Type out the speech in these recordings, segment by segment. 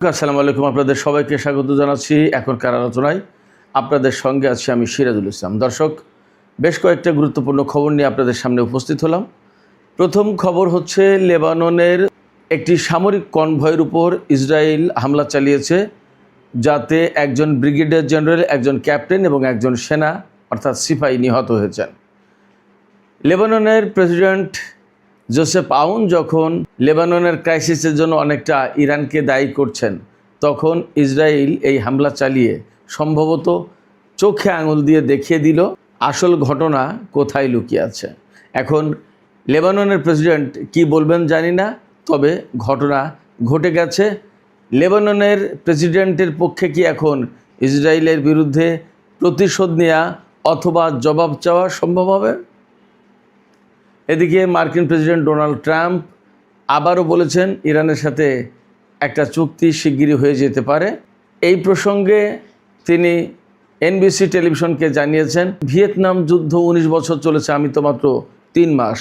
আসসালামু আলাইকুম, আপনাদের সবাইকে স্বাগত জানাচ্ছি এখনকার আলোচনায়। আপনাদের সঙ্গে আছি আমি সিরাজুল ইসলাম। দর্শক, বেশ কয়েকটা গুরুত্বপূর্ণ খবর নিয়ে আপনাদের সামনে উপস্থিত হলাম। প্রথম খবর হচ্ছে, লেবাননের একটি সামরিক কনভয়ের উপর ইসরায়েল হামলা চালিয়েছে, যাতে একজন ব্রিগেডিয়ার জেনারেল, একজন ক্যাপ্টেন এবং একজন সেনা অর্থাৎ সিপাহী নিহত হয়েছেন। লেবাননের প্রেসিডেন্ট জোসেফ আউন যখন লেবাননের ক্রাইসিসের জন্য অনেকটা ইরানকে দায়ী করছেন, তখন ইসরায়েল এই হামলা চালিয়ে সম্ভবত চোখে আঙুল দিয়ে দেখিয়ে দিল আসল ঘটনা কোথায় লুকিয়ে আছে। এখন লেবাননের প্রেসিডেন্ট কি বলবেন জানি না, তবে ঘটনা ঘটে গেছে। লেবাননের প্রেসিডেন্টের পক্ষে কি এখন ইসরায়েলের বিরুদ্ধে প্রতিশোধ নেওয়া অথবা জবাব চাওয়া সম্ভব হবে? এদিকে মার্কিন প্রেসিডেন্ট ডোনাল্ড ট্রাম্প আবারও বলেছেন ইরানের সাথে একটা চুক্তি শিগগিরই হয়ে যেতে পারে। এই প্রসঙ্গে তিনি এনবিসি টেলিভিশনকে জানিয়েছেন, ভিয়েতনাম যুদ্ধ 19 বছর চলেছে, আমি তো মাত্র 3 মাস।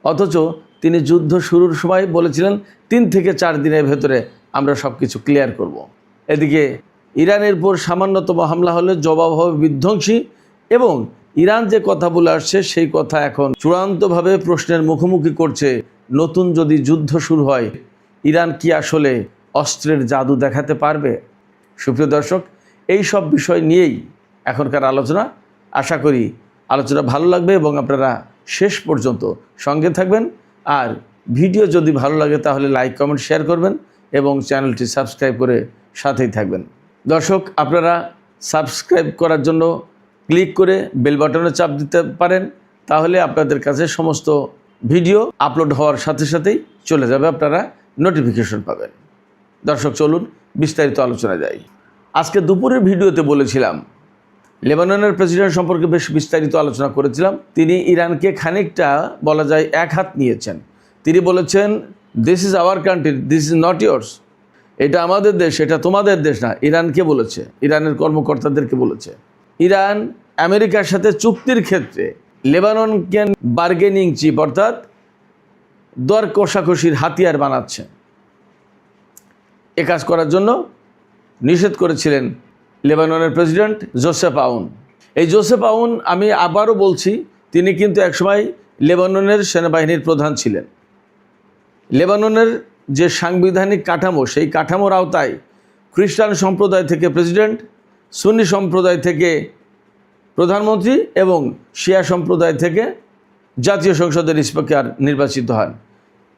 অথচ তিনি যুদ্ধ শুরুর সময় বলেছিলেন 3 থেকে 4 দিনের ভেতরে আমরা সব কিছু ক্লিয়ার করব। এদিকে ইরানের উপর সামান্যতম হামলা হলে জবাব হবে বিধ্বংসী, এবং ইরান যে কথা বলে আসছে সেই কথা এখন চূড়ান্তভাবে প্রশ্নের মুখোমুখি করছে। নতুন যদি যুদ্ধ শুরু হয়, ইরান কি আসলে অস্ত্রের জাদু দেখাতে পারবে? সুপ্রিয় দর্শক, এই সব বিষয় নিয়েই এখনকার আলোচনা। আশা করি আলোচনা ভালো লাগবে এবং আপনারা শেষ পর্যন্ত সঙ্গে থাকবেন। আর ভিডিও যদি ভালো লাগে তাহলে লাইক, কমেন্ট, শেয়ার করবেন এবং চ্যানেলটি সাবস্ক্রাইব করে সাথেই থাকবেন। দর্শক, আপনারা সাবস্ক্রাইব করার জন্য ক্লিক করে বেল বাটনে চাপ দিতে পারেন, তাহলে আপনাদের কাছে সমস্ত ভিডিও আপলোড হওয়ার সাথে সাথেই চলে যাবে, আপনারা নোটিফিকেশন পাবেন। দর্শক, চলুন বিস্তারিত আলোচনা যাই। আজকে দুপুরের ভিডিওতে বলেছিলাম, লেবাননের প্রেসিডেন্ট সম্পর্কে বেশ বিস্তারিত আলোচনা করেছিলাম। তিনি ইরানকে খানিকটা বলা যায় এক হাত নিয়েছেন। তিনি বলেছেন, this is our country, this is not years. এটা আমাদের দেশ, এটা তোমাদের দেশ না। ইরানকে বলেছে, ইরানের কর্মকর্তাদেরকে বলেছে। ইরান আমেরিকার সাথে চুক্তির ক্ষেত্রে লেবাননকে বার্গেনিং চিপ অর্থাৎ দর কষাকষির হাতিয়ার বানাচ্ছে। এ কাজ করার জন্য নিষেধ করেছিলেন লেবাননের প্রেসিডেন্ট জোসেফ আউন। এই জোসেফ আউন, আমি আবারও বলছি, তিনি কিন্তু একসময় লেবাননের সেনাবাহিনীর প্রধান ছিলেন। লেবাননের যে সাংবিধানিক কাঠামো, সেই কাঠামোর আওতায় খ্রিস্টান সম্প্রদায় থেকে প্রেসিডেন্ট, সুন্নি সম্প্রদায় থেকে প্রধানমন্ত্রী এবং শিয়া সম্প্রদায় থেকে জাতীয় সংসদের স্পিকার নির্বাচিত হন।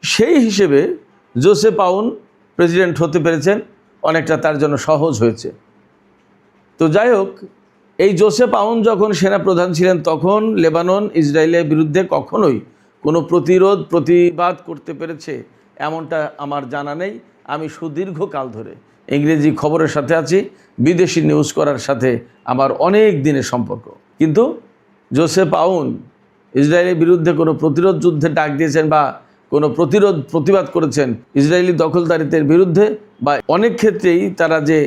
সেই হিসেবে জোসেফ আউন প্রেসিডেন্ট হতে পেরেছেন, অনেকটা তার জন্য সহজ হয়েছে। তো যাই হোক, এই জোসেফ আউন যখন সেনা প্রধান ছিলেন, তখন লেবানন ইসরায়েলের বিরুদ্ধে কখনোই কোনো প্রতিবাদ করতে পেরেছে এমনটা আমার জানা নেই। আমি সুদীর্ঘকাল ধরে ইংরেজি খবরের সাথে আছি, বিদেশি নিউজ করার সাথে আমার অনেক দিনের সম্পর্ক। কিন্তু জোসেফ আউন ইসরায়েলের বিরুদ্ধে কোনো প্রতিরোধ যুদ্ধে ডাক দিয়েছেন বা কোনো প্রতিবাদ করেছেন ইসরায়েলি দখলদারিত্বের বিরুদ্ধে, বা অনেক ক্ষেত্রেই তারা যে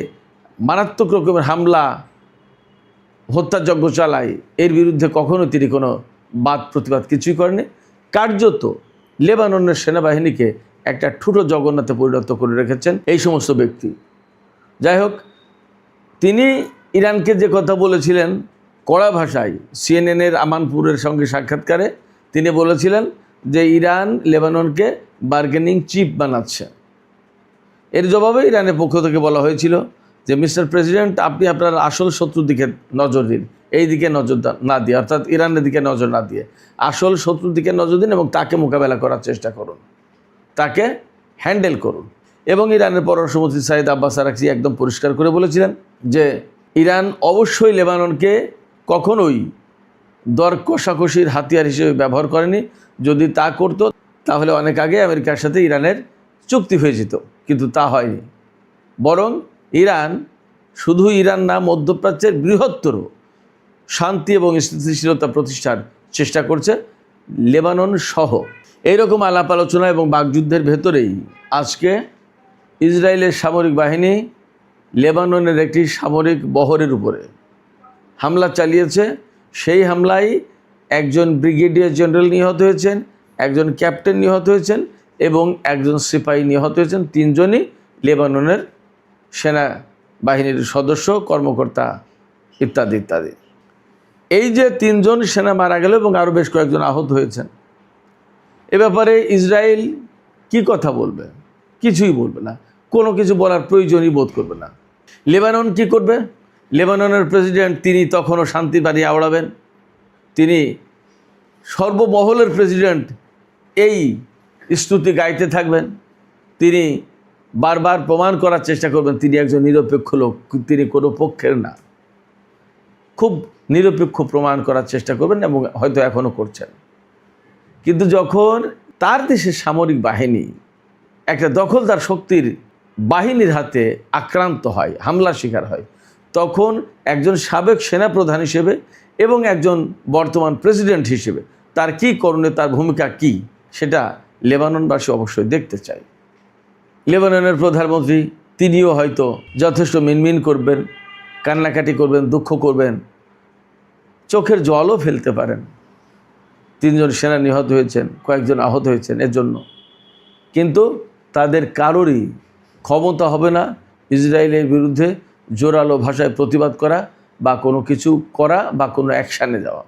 মারাত্মক রকমের হামলা, হত্যাযজ্ঞ চালায়, এর বিরুদ্ধে কখনো তিনি কোনো প্রতিবাদ কিছুই করেনি। কার্যত লেবাননের সেনাবাহিনীকে একটা ঠুটো জগন্নাথে পরিণত করে রেখেছেন এই সমস্ত ব্যক্তি। যাই হোক, তিনি ইরানকে যে কথা বলেছিলেন কড়া ভাষায়, সিএনএনের আমানপুরের সঙ্গে সাক্ষাৎকারে তিনি বলেছিলেন যে ইরান লেবাননকে বার্গেনিং চিপ বানাচ্ছে। এর জবাবে ইরানের পক্ষ থেকে বলা হয়েছিল যে, মিস্টার প্রেসিডেন্ট, আপনি আপনার আসল শত্রুর দিকে নজর দিন, এই দিকে নজর না দিয়ে, অর্থাৎ ইরানের দিকে নজর না দিয়ে আসল শত্রুর দিকে নজর দিন এবং তাকে মোকাবেলা করার চেষ্টা করুন, তাকে হ্যান্ডেল করুন। এবং ইরানের পররাষ্ট্রমন্ত্রী সাইদ আব্বাস আরাকচি একদম পরিষ্কার করে বলেছিলেন যে ইরান অবশ্যই লেবাননকে কখনোই দর কষাকষির হাতিয়ার হিসেবে ব্যবহার করেনি। যদি তা করত তাহলে অনেক আগে আমেরিকার সাথে ইরানের চুক্তি হয়ে যেত, কিন্তু তা হয়নি। বরং ইরান, শুধু ইরান না, মধ্যপ্রাচ্যের বৃহত্তর শান্তি এবং স্থিতিশীলতা প্রতিষ্ঠার চেষ্টা করছে লেবানন সহ। এইরকম আলাপ আলোচনা এবং বাকযুদ্ধের ভেতরেই আজকে ইসরায়েলের সামরিক বাহিনী লেবাননের একটি সামরিক বহরের উপরে হামলা চালিয়েছে। সেই হামলায় একজন ব্রিগেডিয়ার জেনারেল নিহত হয়েছেন, একজন ক্যাপ্টেন নিহত হয়েছেন এবং একজন সিপাহী নিহত হয়েছেন। 3 জনই লেবাননের সেনা বাহিনীর সদস্য, কর্মকর্তা ইত্যাদি ইত্যাদি। এই যে 3 জন সেনা মারা গেল এবং আরও বেশ কয়েকজন আহত হয়েছেন, এ ব্যাপারে ইসরায়েল কি কথা বলবে? কিছুই বলবে না, কোনো কিছু বলার প্রয়োজনই বোধ করবে না। লেবানন কি করবে? লেবাননের প্রেসিডেন্ট তিনি তখনও শান্তি বাণী আওড়াবেন, তিনি সর্বমহলের প্রেসিডেন্ট এই স্তুতি গাইতে থাকবেন, তিনি বারবার প্রমাণ করার চেষ্টা করবেন তিনি একজন নিরপেক্ষ লোক, তিনি কোনো পক্ষের না, খুব নিরপেক্ষ প্রমাণ করার চেষ্টা করবেন এবং হয়তো এখনও করছেন। কিন্তু যখন তার দেশের সামরিক বাহিনী একটা দখলদার শক্তির বাহিনীর হাতে আক্রান্ত হয়, হামলার শিকার হয়, তখন একজন সাবেক সেনাপ্রধান হিসেবে এবং একজন বর্তমান প্রেসিডেন্ট হিসেবে তার কী করণীয়, তার ভূমিকা কি, সেটা লেবাননবাসী অবশ্যই দেখতে চায়। লেবাননের প্রধানমন্ত্রী তিনিও হয়তো যথেষ্ট মিনমিন করবেন, কান্নাকাটি করবেন, দুঃখ করবেন, চোখের জলও ফেলতে পারেন। 3 জন সেনা নিহত হয়েছেন, কয়েকজন আহত হয়েছেন এর জন্য। কিন্তু তাদের কারোরই ক্ষমতা হবে না ইসরায়েলের বিরুদ্ধে জোরালো ভাষায় প্রতিবাদ করা বা কোনো কিছু করা বা কোনো অ্যাকশানে যাওয়া।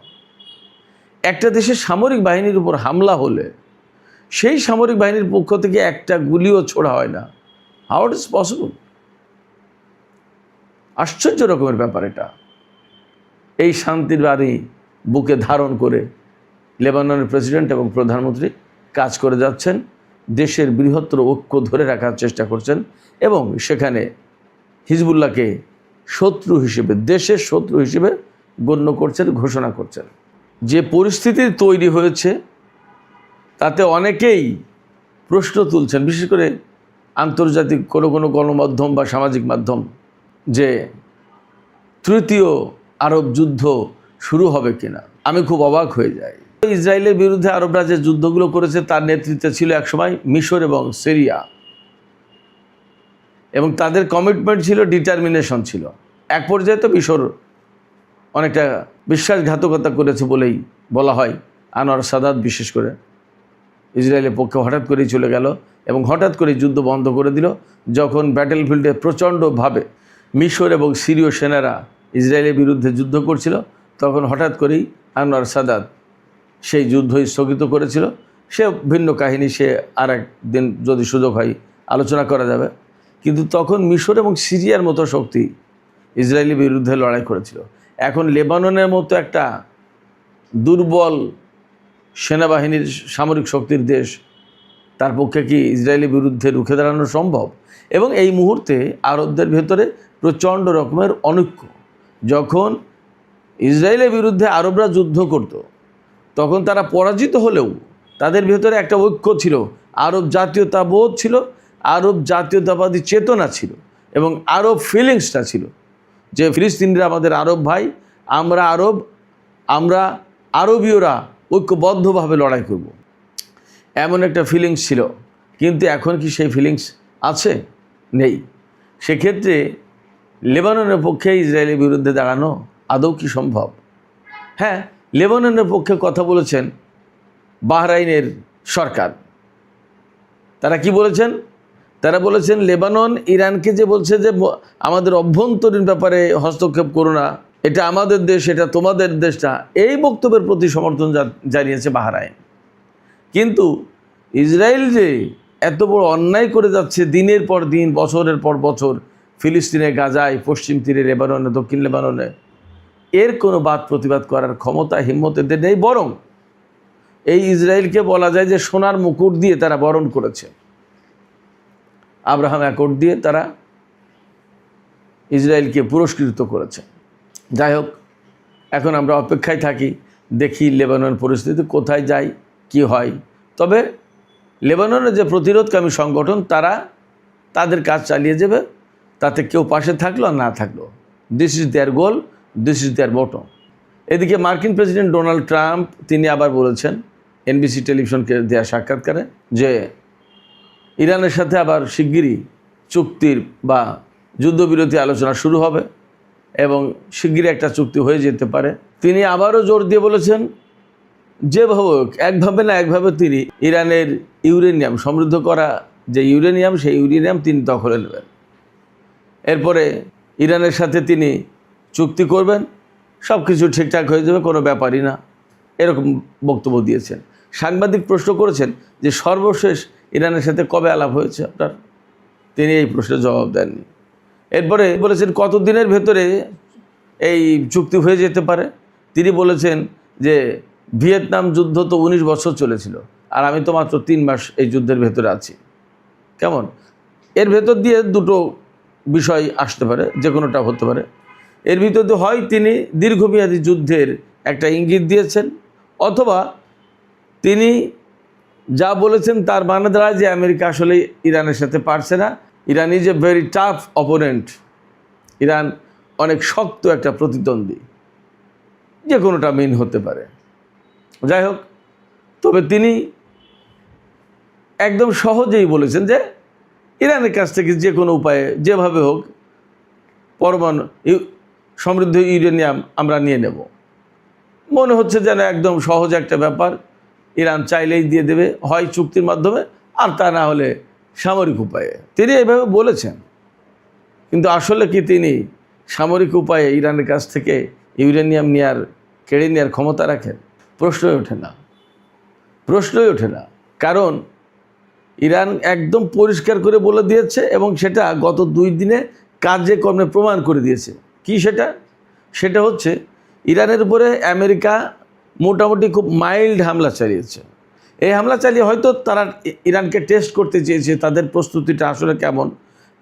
একটা দেশের সামরিক বাহিনীর উপর হামলা হলে সেই সামরিক বাহিনীর পক্ষ থেকে একটা গুলিও ছোড়া হয় না। How it is possible? আশ্চর্য রকমের ব্যাপার এটা। এই শান্তির বাণী বুকে ধারণ করে লেবাননের প্রেসিডেন্ট এবং প্রধানমন্ত্রী কাজ করে যাচ্ছেন, দেশের বৃহত্তর ঐক্য ধরে রাখার চেষ্টা করছেন এবং সেখানে হিজবুল্লাহকে শত্রু হিসেবে, দেশের শত্রু হিসেবে গণ্য করছেন, ঘোষণা করছেন। যে পরিস্থিতি তৈরি হয়েছে তাতে অনেকেই প্রশ্ন তুলছেন, বিশেষ করে আন্তর্জাতিক কোনো গণমাধ্যম বা সামাজিক মাধ্যম, যে তৃতীয় আরব যুদ্ধ শুরু হবে কিনা। আমি খুব অবাক হয়ে যাই। ইসরায়েলের বিরুদ্ধে আরবরা যে যুদ্ধগুলো করেছে তার নেতৃত্বে ছিল একসময় মিশর এবং সিরিয়া, এবং তাদের কমিটমেন্ট ছিল, ডিটারমিনেশন ছিল। এক পর্যায়ে তো মিশর অনেকটা বিশ্বাসঘাতকতা করেছে বলেই বলা হয়। আনোয়ার সাদাত বিশেষ করে ইসরায়েলের পক্ষে হঠাৎ করেই চলে গেল এবং হঠাৎ করেই যুদ্ধ বন্ধ করে দিল। যখন ব্যাটেলফিল্ডে প্রচণ্ডভাবে মিশর এবং সিরীয় সেনারা ইসরায়েলের বিরুদ্ধে যুদ্ধ করছিল, তখন হঠাৎ করেই আনোয়ার সাদাত সেই যুদ্ধ স্থগিত করেছিল। সে ভিন্ন কাহিনী, সে আর একদিন যদি সুযোগ হয় আলোচনা করা যাবে। কিন্তু তখন মিশর এবং সিরিয়ার মতো শক্তি ইসরায়েলের বিরুদ্ধে লড়াই করেছিল। এখন লেবাননের মতো একটা দুর্বল সেনাবাহিনীর সামরিক শক্তির দেশ, তার পক্ষে কি ইসরায়েলের বিরুদ্ধে রুখে দাঁড়ানো সম্ভব? এবং এই মুহূর্তে আরবদের ভেতরে প্রচণ্ড রকমের অনৈক্য। যখন ইসরায়েলের বিরুদ্ধে আরবরা যুদ্ধ করত, তখন তারা পরাজিত হলেও তাদের ভেতরে একটা ঐক্য ছিল, আরব জাতীয়তাবোধ ছিল, আরব জাতীয়তাবাদী চেতনা ছিল এবং আরব ফিলিংসটা ছিল যে ফিলিস্তিনিরা আমাদের আরব ভাই, আমরা আরব, আমরা আরবীয়রা ঐক্যবদ্ধভাবে লড়াই করব, এমন একটা ফিলিংস ছিল। কিন্তু এখন কি সেই ফিলিংস আছে? নেই। সেক্ষেত্রে লেবাননের পক্ষে ইসরায়েলের বিরুদ্ধে দাঁড়ানো আদৌ কি সম্ভব? হ্যাঁ, লেবাননের পক্ষে কথা বলেছেন বাহরাইনের সরকার। তারা কি বলেছেন? তারা বলেছেন লেবানন ইরানকে যে বলছে যে আমাদের অভ্যন্তরীণ ব্যাপারে হস্তক্ষেপ করো না, এটা আমাদের দেশ, এটা তোমাদের দেশটা, এই বক্তব্যের প্রতি সমর্থন জানিয়েছে বাহরাইন। কিন্তু ইসরায়েল যে এত বড় অন্যায় করে যাচ্ছে দিনের পর দিন, বছরের পর বছর, ফিলিস্তিনে, গাজায়, পশ্চিম তীরে, লেবাননে, দক্ষিণ লেবাননে, এর কোনো বাদ প্রতিবাদ করার ক্ষমতা, হিম্মত এদের নেই। বরং এই ইসরায়েলকে বলা যায় যে সোনার মুকুট দিয়ে তারা বরণ করেছে। আব্রাহাম অ্যাকর্ড দিয়ে তারা ইসরায়েলকে পুরস্কৃত করেছে। যাই হোক, এখন আমরা অপেক্ষায় থাকি, দেখি লেবানন পরিস্থিতি কোথায় যায়, কি হয়। তবে লেবাননের যে প্রতিরোধকামী সংগঠন, তারা তাদের কাজ চালিয়ে যাবে, তাতে কেউ পাশে থাকলো আর না থাকলো। This is their goal, this is their motto. এদিকে মার্কিন প্রেসিডেন্ট ডোনাল্ড ট্রাম্প তিনি আবার বলেছেন এনবিসি টেলিভিশনকে দেওয়া সাক্ষাৎকারে যে ইরানের সাথে আবার শিগগিরই চুক্তির বা যুদ্ধবিরতি আলোচনা শুরু হবে এবং শিগগিরই একটা চুক্তি হয়ে যেতে পারে। তিনি আবারও জোর দিয়ে বলেছেন যেভাবে হোক, একভাবে না একভাবে তিনি ইরানের ইউরেনিয়াম সমৃদ্ধ করা যে ইউরেনিয়াম, সেই ইউরেনিয়াম তিনি দখলে নেবেন। এরপরে ইরানের সাথে তিনি চুক্তি করবেন, সব কিছু ঠিকঠাক হয়ে যাবে, কোনো ব্যাপারই না, এরকম বক্তব্য দিয়েছেন। সাংবাদিক প্রশ্ন করেছেন যে সর্বশেষ ইরানের সাথে কবে আলাপ হয়েছে আপনার, তিনি এই প্রশ্নের জবাব দেননি। এরপরে বলেছেন কতদিনের ভেতরে এই চুক্তি হয়ে যেতে পারে। তিনি বলেছেন যে ভিয়েতনাম যুদ্ধ তো 19 বছর চলেছিল, আর আমি তো মাত্র 3 মাস এই যুদ্ধের ভেতরে আছি। কেমন? এর ভেতর দিয়ে দুটো বিষয় আসতে পারে, যে কোনোটা হতে পারে। এর ভিতর দিয়ে হয় তিনি দীর্ঘমেয়াদী যুদ্ধের একটা ইঙ্গিত দিয়েছেন, অথবা তিনি যা বলেছেন তার মানে দাঁড়ায় যে আমেরিকা আসলে ইরানের সাথে পারছে না। Iran is a very tough opponent, Iran অনেক শক্ত একটা প্রতিদ্বন্দ্বী, যে কোনোটা মিন হতে পারে। যাই হোক, তবে তিনি একদম সহজেই বলেছেন যে ইরানের কাছ থেকে যে কোনো উপায়ে যেভাবে হোক পরমাণু সমৃদ্ধ ইউরেনিয়াম আমরা নিয়ে নেব। মনে হচ্ছে যেন একদম সহজ একটা ব্যাপার, ইরান চাইলেই দিয়ে দেবে, হয় চুক্তির মাধ্যমে, আর তা না হলে সামরিক উপায়ে। তিনি এইভাবে বলেছেন, কিন্তু আসলে কি তিনি সামরিক উপায়ে ইরানের কাছ থেকে ইউরেনিয়াম কেড়ে নেওয়ার ক্ষমতা রাখেন? প্রশ্নই ওঠে না। কারণ ইরান একদম পরিষ্কার করে বলে দিয়েছে, এবং সেটা গত 2 দিনে কাজে কর্মে প্রমাণ করে দিয়েছে। কি সেটা হচ্ছে ইরানের উপরে আমেরিকা মোটামুটি খুব মাইল্ড হামলা চালিয়েছে। এই হামলা চালিয়ে হয়তো তারা ইরানকে টেস্ট করতে চেয়েছে তাদের প্রস্তুতিটা আসলে কেমন,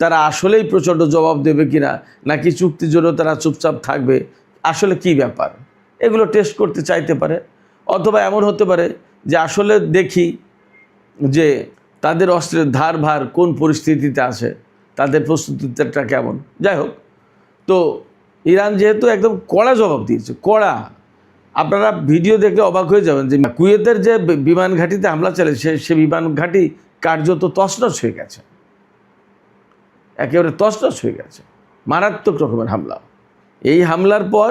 তারা আসলেই প্রচণ্ড জবাব দেবে কিনা, নাকি চুক্তির জন্য তারা চুপচাপ থাকবে, আসলে কি ব্যাপার, এগুলো টেস্ট করতে চাইতে পারে। অথবা এমন হতে পারে যে আসলে দেখি যে তাদের অস্ত্রের ধার ভার কোন পরিস্থিতিতে আছে, তাদের প্রস্তুতিটা কেমন। যাই হোক, তো ইরান যেহেতু একদম কড়া জবাব দিয়েছে, কড়া, আপনারা ভিডিও দেখলে অবাক হয়ে যাবেন যে কুয়েতের যে বিমান ঘাঁটিতে হামলা চালিয়েছে সে বিমান ঘাঁটি কার্যত তছনছ হয়ে গেছে, একেবারে তছনছ হয়ে গেছে, মারাত্মক রকমের হামলা। এই হামলার পর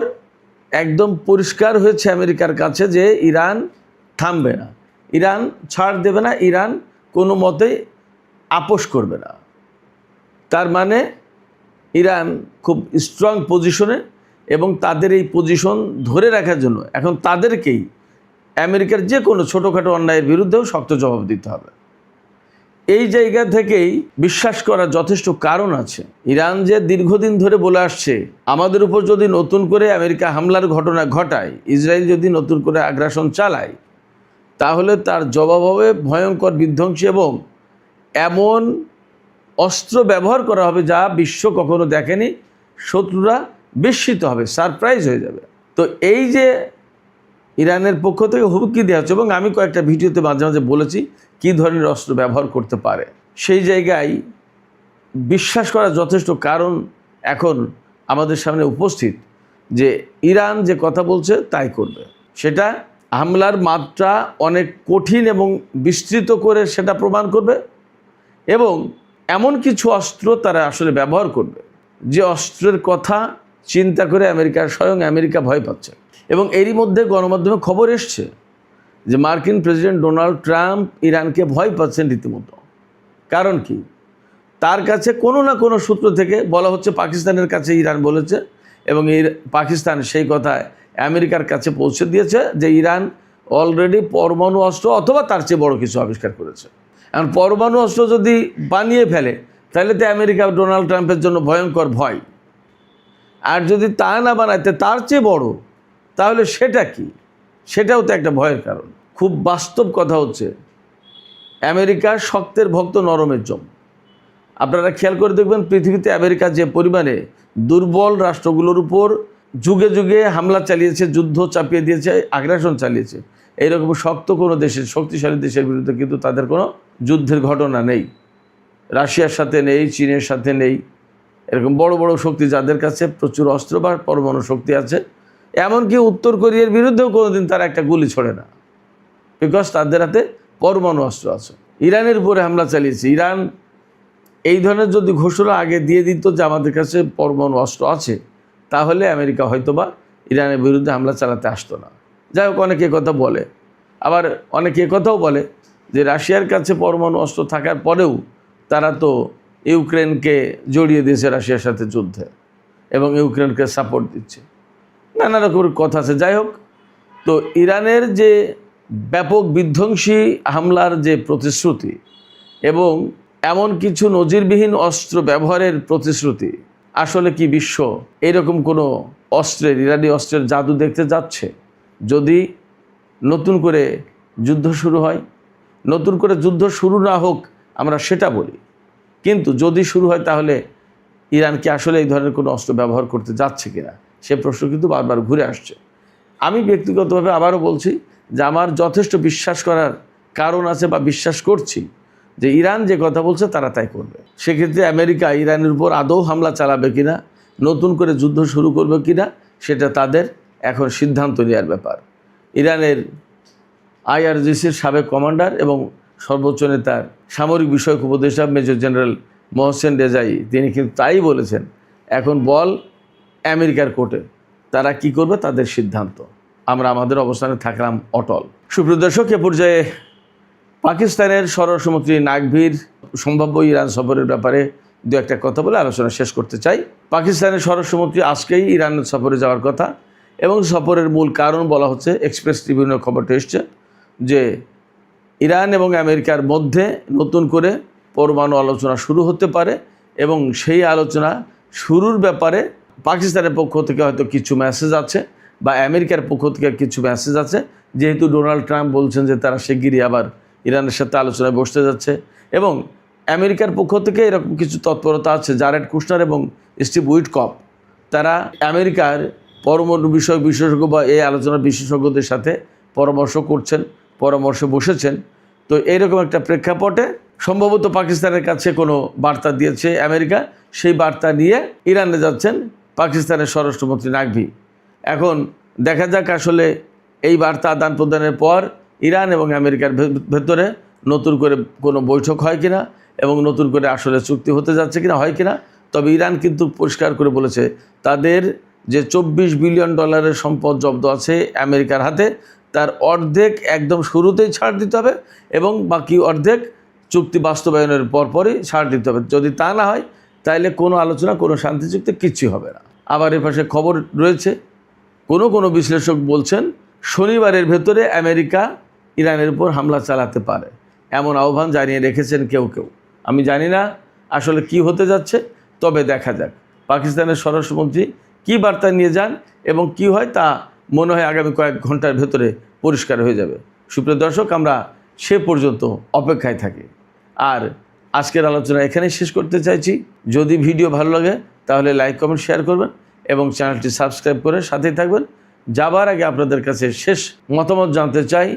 একদম পরিষ্কার হয়েছে আমেরিকার কাছে যে ইরান থামবে না, ইরান ছাড় দেবে না, ইরান কোনো মতেই আপোষ করবে না। তার মানে ইরান খুব স্ট্রং পজিশনে, এবং তাদের এই পজিশন ধরে রাখার জন্য এখন তাদেরকেই আমেরিকার যে কোনো ছোটোখাটো অন্যায়ের বিরুদ্ধেও শক্ত জবাব দিতে হবে। এই জায়গা থেকেই বিশ্বাস করার যথেষ্ট কারণ আছে। ইরান যে দীর্ঘদিন ধরে বলে আসছে আমাদের উপর যদি নতুন করে আমেরিকা হামলার ঘটনা ঘটায়, ইসরায়েল যদি নতুন করে আগ্রাসন চালায়, তাহলে তার জবাব হবে ভয়ঙ্কর বিধ্বংসী, এবং এমন অস্ত্র ব্যবহার করা হবে যা বিশ্ব কখনো দেখেনি। শত্রুরা বিস্মিত হবে, সারপ্রাইজ হয়ে যাবে। তো এই যে ইরানের পক্ষ থেকে হুমকি দেওয়া হচ্ছে, এবং আমি কয়েকটা ভিডিওতে মাঝে মাঝে বলেছি কী ধরনের অস্ত্র ব্যবহার করতে পারে, সেই জায়গায় বিশ্বাস করার যথেষ্ট কারণ এখন আমাদের সামনে উপস্থিত যে ইরান যে কথা বলছে তাই করবে। সেটা হামলার মাত্রা অনেক কঠিন এবং বিস্তৃত করে সেটা প্রমাণ করবে, এবং এমন কিছু অস্ত্র তারা আসলে ব্যবহার করবে যে অস্ত্রের কথা চিন্তা করে স্বয়ং আমেরিকা ভয় পাচ্ছে। এবং এরই মধ্যে গণমাধ্যমে খবর এসছে যে মার্কিন প্রেসিডেন্ট ডোনাল্ড ট্রাম্প ইরানকে ভয় পাচ্ছেন রীতিমতো। কারণ কি? তার কাছে কোনো না কোনো সূত্র থেকে বলা হচ্ছে পাকিস্তানের কাছে ইরান বলেছে, এবং পাকিস্তান সেই কথায় আমেরিকার কাছে পৌঁছে দিয়েছে যে ইরান অলরেডি পরমাণু অস্ত্র অথবা তার চেয়ে বড় কিছু আবিষ্কার করেছে। এখন পরমাণু অস্ত্র যদি বানিয়ে ফেলে তাহলে তো আমেরিকা ডোনাল্ড ট্রাম্পের জন্য ভয়ঙ্কর ভয়, আর যদি তা না বানাইতে তার চেয়ে বড়, তাহলে সেটা কি? সেটাও তো একটা ভয়ের কারণ। খুব বাস্তব কথা হচ্ছে আমেরিকার শক্তের ভক্ত নরমের জম। আপনারা খেয়াল করে দেখবেন পৃথিবীতে আমেরিকা যে পরিমাণে দুর্বল রাষ্ট্রগুলোর উপর যুগে যুগে হামলা চালিয়েছে, যুদ্ধ চাপিয়ে দিয়েছে, আগ্রাসন চালিয়েছে, এইরকম শক্ত কোনো দেশের, শক্তিশালী দেশের বিরুদ্ধে কিন্তু তাদের কোনো যুদ্ধের ঘটনা নেই। রাশিয়ার সাথে নেই, চীনের সাথে নেই, এরকম বড় বড় শক্তি যাদের কাছে প্রচুর অস্ত্র বা পরমাণু শক্তি আছে, এমনকি উত্তর কোরিয়ার বিরুদ্ধেও কোনোদিন তারা একটা গুলি ছোড়ে না, বিকজ তাদের হাতে পরমাণু অস্ত্র আছে। ইরানের উপরে হামলা চালিয়েছে, ইরান এই ধরনের যদি ঘোষণা আগে দিয়ে দিত যে আমাদের কাছে পরমাণু অস্ত্র আছে, তাহলে আমেরিকা হয়তোবা ইরানের বিরুদ্ধে হামলা চালাতে আসতো না। যাই হোক, অনেকে কথা বলে, আবার অনেকে কথাও বলে যে রাশিয়ার কাছে পরমাণু অস্ত্র থাকার পরেও তারা তো ইউক্রেনকে জড়িয়ে দিয়েছে রাশিয়ার সাথে যুদ্ধে এবং ইউক্রেনকে সাপোর্ট দিচ্ছে, নানা রকমের কথা আছে। যাই হোক, তো ইরানের যে ব্যাপক বিধ্বংসী হামলার যে প্রতিশ্রুতি এবং এমন কিছু নজিরবিহীন অস্ত্র ব্যবহারের প্রতিশ্রুতি, আসলে কি বিশ্ব এরকম কোনো অস্ত্রের, ইরানি অস্ত্রের জাদু দেখতে যাচ্ছে? যদি নতুন করে যুদ্ধ শুরু হয়, নতুন করে যুদ্ধ শুরু না হোক আমরা সেটা বলি, কিন্তু যদি শুরু হয় তাহলে ইরান কি আসলে এই ধরনের কোনো অস্ত্র ব্যবহার করতে যাচ্ছে কিনা, সে প্রশ্ন কিন্তু বারবার ঘুরে আসছে। আমি ব্যক্তিগতভাবে আবারও বলছি যে আমার যথেষ্ট বিশ্বাস করার কারণ আছে, বা বিশ্বাস করছি যে ইরান যে কথা বলছে তারা তাই করবে। সেক্ষেত্রে আমেরিকা ইরানের উপর আদৌ হামলা চালাবে কিনা, নতুন করে যুদ্ধ শুরু করবে কিনা, সেটা তাদের এখন সিদ্ধান্ত নেওয়ার ব্যাপার। ইরানের IRGCর সাবেক কমান্ডার এবং সর্বোচ্চ নেতার সামরিক বিষয়ক উপদেষ্টা মেজর জেনারেল মোহসেন রেজাই, তিনি কিন্তু তাই বলেছেন, এখন বল আমেরিকার কোর্টে, তারা কি করবে তাদের সিদ্ধান্ত, আমরা আমাদের অবস্থানে থাকলাম অটল। সুপ্রিয় দর্শক, এ পর্যায়ে পাকিস্তানের স্বরাষ্ট্রমন্ত্রী নাকভির সম্ভাব্য ইরান সফরের ব্যাপারে দু একটা কথা বলে আলোচনা শেষ করতে চাই। পাকিস্তানের স্বরাষ্ট্রমন্ত্রী আজকেই ইরান সফরে যাওয়ার কথা, এবং সফরের মূল কারণ বলা হচ্ছে, এক্সপ্রেস ট্রিবিউনের খবরটা এসছে যে ইরান এবং আমেরিকার মধ্যে নতুন করে পরমাণু আলোচনা শুরু হতে পারে, এবং সেই আলোচনা শুরুর ব্যাপারে পাকিস্তানের পক্ষ থেকে হয়তো কিছু মেসেজ আছে, বা আমেরিকার পক্ষ থেকে কিছু মেসেজ আছে, যেহেতু ডোনাল্ড ট্রাম্প বলছেন যে তারা শিগগিরই আবার ইরানের সাথে আলোচনায় বসতে যাচ্ছে, এবং আমেরিকার পক্ষ থেকে এরকম কিছু তৎপরতা আছে। জারেড কুশনার এবং স্টিভ উইটকফ তারা আমেরিকার পরমাণু বিষয়ক বিশেষজ্ঞ বা এই আলোচনার বিশেষজ্ঞদের সাথে পরামর্শে বসেছেন। তো এইরকম একটা প্রেক্ষাপটে সম্ভবত পাকিস্তানের কাছে কোনো বার্তা দিয়েছে আমেরিকা, সেই বার্তা নিয়ে ইরানে যাচ্ছেন পাকিস্তানের স্বরাষ্ট্রমন্ত্রী নাকভি। এখন দেখা যাক আসলে এই বার্তা আদান প্রদানের পর ইরান এবং আমেরিকার ভেতরে নতুন করে কোনো বৈঠক হয় কিনা, এবং নতুন করে আসলে চুক্তি হতে যাচ্ছে কিনা, হয় কিনা। তবে ইরান কিন্তু পরিষ্কার করে বলেছে তাদের যে $24 বিলিয়ন সম্পদ জব্দ আছে আমেরিকার হাতে, তার অর্ধেক একদম শুরুতেই ছাড় দিতে হবে, এবং বাকি অর্ধেক চুক্তি বাস্তবায়নের পরপরই ছাড় দিতে হবে। যদি তা না হয় তাহলে কোনো আলোচনা, কোনো শান্তি চুক্তি কিচ্ছু হবে না। আবার এর পাশে খবর রয়েছে, কোনো বিশ্লেষক বলছেন শনিবারের ভেতরে আমেরিকা ইরানের উপর হামলা চালাতে পারে, এমন আহ্বান জানিয়ে রেখেছেন কেউ কেউ। আমি জানি না আসলে কি হতে যাচ্ছে, তবে দেখা যাক পাকিস্তানের স্বরাষ্ট্রমন্ত্রী কী বার্তা নিয়ে যান এবং কি হয় তা মনে হয় আগামী কয়েক ঘন্টার ভেতরে পরিষ্কার হয়ে যাবে। সুপ্রিয় দর্শক, আমরা সে পর্যন্ত অপেক্ষায় থাকি। আর আজকের আলোচনা এখানেই শেষ করতে চাইছি। যদি ভিডিও ভালো লাগে তাহলে লাইক, কমেন্ট, শেয়ার করবেন এবং চ্যানেলটি সাবস্ক্রাইব করে সাথেই থাকবেন। যাবার আগে আপনাদের কাছে শেষ মতামত জানতে চাই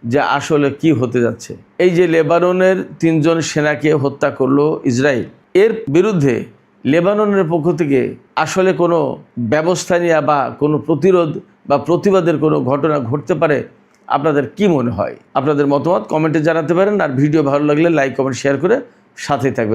যে আসলে কি হতে যাচ্ছে। এই যে লেবাননের 3 জন সেনাকে হত্যা করলো ইসরায়েল, এর বিরুদ্ধে লেবাননের পক্ষ থেকে আসলে কোনো ব্যবস্থা নেওয়া বা কোনো প্রতিরোধ বা প্রতিবাদের কোনো ঘটনা ঘটতে পারে, আপনাদের কি মনে হয়? আপনাদের মতামত কমেন্টে জানাতে পারেন। আর ভিডিও ভালো লাগলে লাইক, কমেন্ট, শেয়ার করে সাথেই থাকবেন।